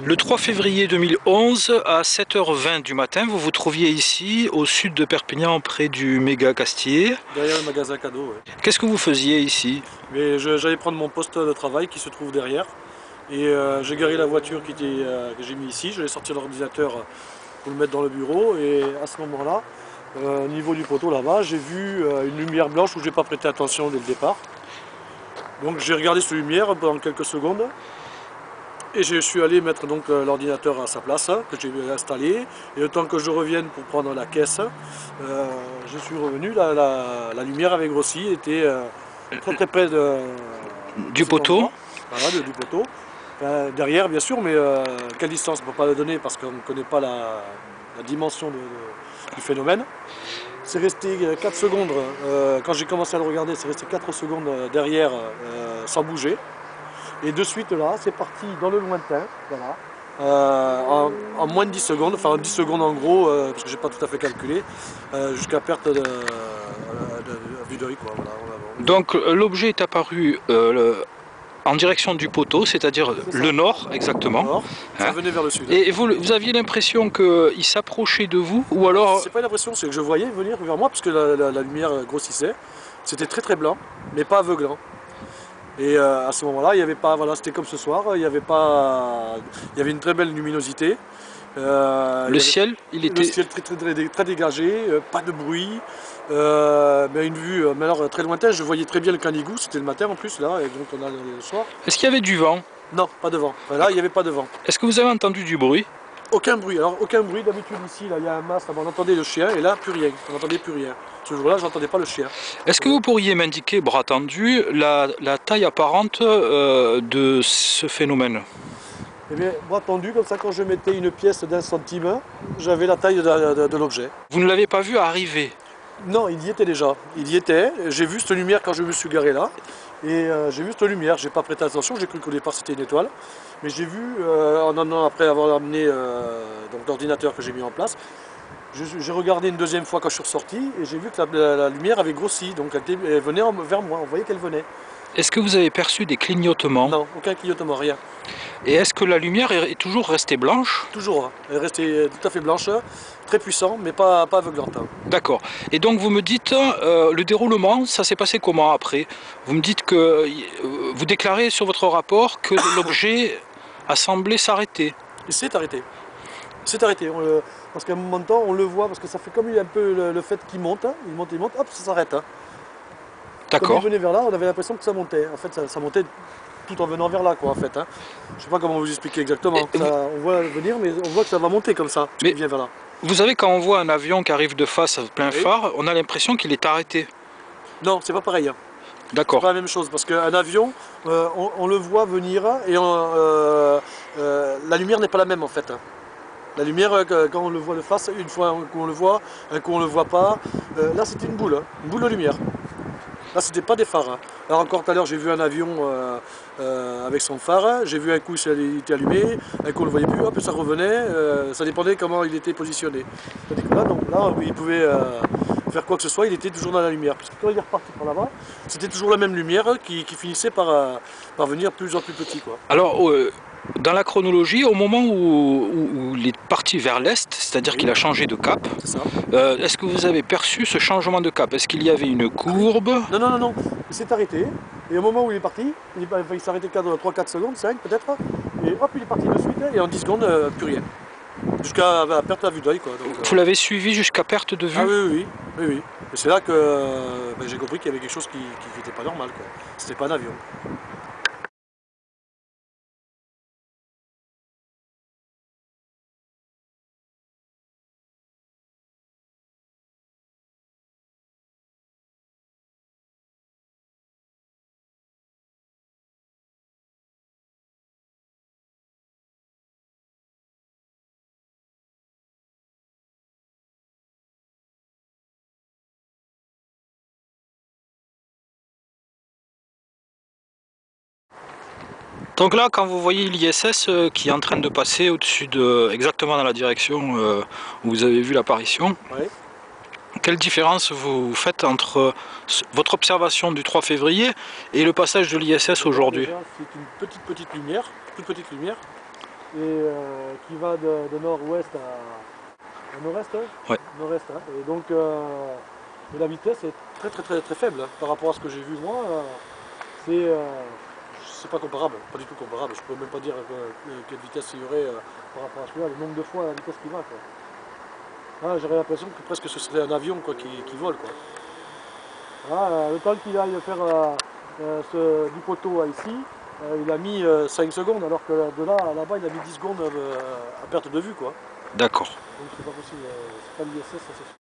Le 3 février 2011, à 7h20 du matin, vous vous trouviez ici, au sud de Perpignan, près du Méga Castiller. Derrière le magasin cadeau, ouais. Qu'est-ce que vous faisiez ici? Mais j'allais prendre mon poste de travail qui se trouve derrière. Et j'ai garé la voiture que j'ai mis ici. Je vais sortir l'ordinateur pour le mettre dans le bureau. Et à ce moment-là, au niveau du poteau là-bas, j'ai vu une lumière blanche où j'ai pas prêté attention dès le départ. Donc j'ai regardé cette lumière pendant quelques secondes. Et je suis allé mettre donc l'ordinateur à sa place, que j'ai installé. Et le temps que je revienne pour prendre la caisse, je suis revenu, la lumière avait grossi, était très près Du poteau? Voilà, du poteau. Derrière bien sûr, mais quelle distance on ne peut pas le donner parce qu'on ne connaît pas la dimension du phénomène. C'est resté 4 secondes, quand j'ai commencé à le regarder, c'est resté 4 secondes derrière sans bouger. Et de suite là, c'est parti dans le lointain, voilà, en moins de 10 secondes, enfin 10 secondes en gros, parce que j'ai pas tout à fait calculé, jusqu'à perte de vue d'œil, quoi. Voilà, Donc l'objet est apparu en direction du poteau, c'est-à-dire le nord exactement. Nord, ça venait vers le sud. Et vous aviez l'impression qu'il s'approchait de vous, ou alors... C'est pas une impression, c'est que je voyais venir vers moi, puisque la lumière grossissait. C'était très blanc, mais pas aveuglant. Et à ce moment-là, il n'y avait pas, voilà, c'était comme ce soir, il y avait une très belle luminosité. Le ciel, il était... Le ciel très dégagé, pas de bruit, mais une vue, mais alors très lointaine. Je voyais très bien le Canigou, c'était le matin en plus là, et donc on a le soir. Est-ce qu'il y avait du vent? Non, pas de vent. Enfin, là, il n'y avait pas de vent. Est-ce que vous avez entendu du bruit? Aucun bruit. Alors aucun bruit. D'habitude ici, là, il y a un mast, on entendait le chien, et là, plus rien. On n'entendait plus rien. Ce jour-là, je n'entendais pas le chien. Est-ce que vous pourriez m'indiquer, bras tendu, la taille apparente de ce phénomène? Eh bien, bras tendu, comme ça, quand je mettais une pièce d'1 centime, j'avais la taille de l'objet. Vous ne l'avez pas vu arriver? Non, il y était déjà. Il y était. J'ai vu cette lumière quand je me suis garé là. Et j'ai vu cette lumière. J'ai pas prêté attention. J'ai cru qu'au départ c'était une étoile. Mais j'ai vu, après avoir amené l'ordinateur que j'ai mis en place, j'ai regardé une deuxième fois quand je suis ressorti et j'ai vu que la lumière avait grossi. Donc elle venait vers moi. On voyait qu'elle venait. Est-ce que vous avez perçu des clignotements? Non, aucun clignotement, rien. Et est-ce que la lumière est toujours restée blanche? Toujours. Elle est restée tout à fait blanche, très puissant, mais pas aveuglante. D'accord. Et donc vous me dites, le déroulement, ça s'est passé comment après? Vous me dites que vous déclarez sur votre rapport que l'objet a semblé s'arrêter. Il s'est arrêté. Il s'est arrêté. Parce qu'à un moment de temps, on le voit, parce que ça fait comme un peu le fait qu'il monte, il monte, hop, ça s'arrête. D'accord. Quand il venait vers là, on avait l'impression que ça montait. En fait, ça montait tout en venant vers là, quoi, en fait. Je sais pas comment vous expliquer exactement. On voit venir, mais on voit que ça va monter comme ça, mais il vient vers là. Vous savez, quand on voit un avion qui arrive de face à plein Oui. phare, on a l'impression qu'il est arrêté. Non, c'est pas pareil. D'accord. C'est pas la même chose, parce qu'un avion, on le voit venir, et la lumière n'est pas la même, en fait. La lumière, quand on le voit de face, une fois qu'on le voit, un coup on le voit pas. Là, c'était une boule de lumière. Là, c'était pas des phares. Alors encore tout à l'heure, j'ai vu un avion avec son phare. J'ai vu un coup, il était allumé. Un coup, on ne le voyait plus. Hop, ça revenait. Ça dépendait comment il était positionné. C'est-à-dire que là, donc, là, il pouvait faire quoi que ce soit. Il était toujours dans la lumière. Parce que quand il est reparti par là-bas, c'était toujours la même lumière qui finissait par venir de plus en plus petit, quoi. Alors, dans la chronologie, au moment où il est parti vers l'est, c'est-à-dire Oui. qu'il a changé de cap, C'est ça. est-ce que vous avez perçu ce changement de cap? Est-ce qu'il y avait une courbe? Non. Il s'est arrêté. Et au moment où il est parti, il s'est arrêté 3-4 secondes, 5 peut-être. Et hop, il est parti de suite. Et en 10 secondes, plus rien. Jusqu'à perte de vue d'œil, quoi. Donc, Vous l'avez suivi jusqu'à perte de vue? Ah oui. Et c'est là que j'ai compris qu'il y avait quelque chose qui n'était pas normal, quoi. C'était pas un avion. Donc là, quand vous voyez l'ISS qui est en train de passer au-dessus exactement dans la direction où vous avez vu l'apparition, Ouais. quelle différence vous faites entre votre observation du 3 février et le passage de l'ISS aujourd'hui? C'est une petite lumière, toute petite lumière. et qui va de nord-ouest à nord-est. Ouais. Nord-est, hein. Et donc et la vitesse est très faible hein, par rapport à ce que j'ai vu moi. C'est pas comparable, pas du tout comparable. Je peux même pas dire quelle vitesse il y aurait par rapport à celui-là, le nombre de fois la vitesse qu'il va. Ah, j'aurais l'impression que presque ce serait un avion quoi, qui vole. Quoi. Ah, le temps qu'il aille faire du poteau à ici, il a mis 5 secondes, alors que de là à là-bas il a mis 10 secondes à perte de vue. Quoi. D'accord. Donc c'est pas possible, c'est pas l'ISS, ça c'est sûr.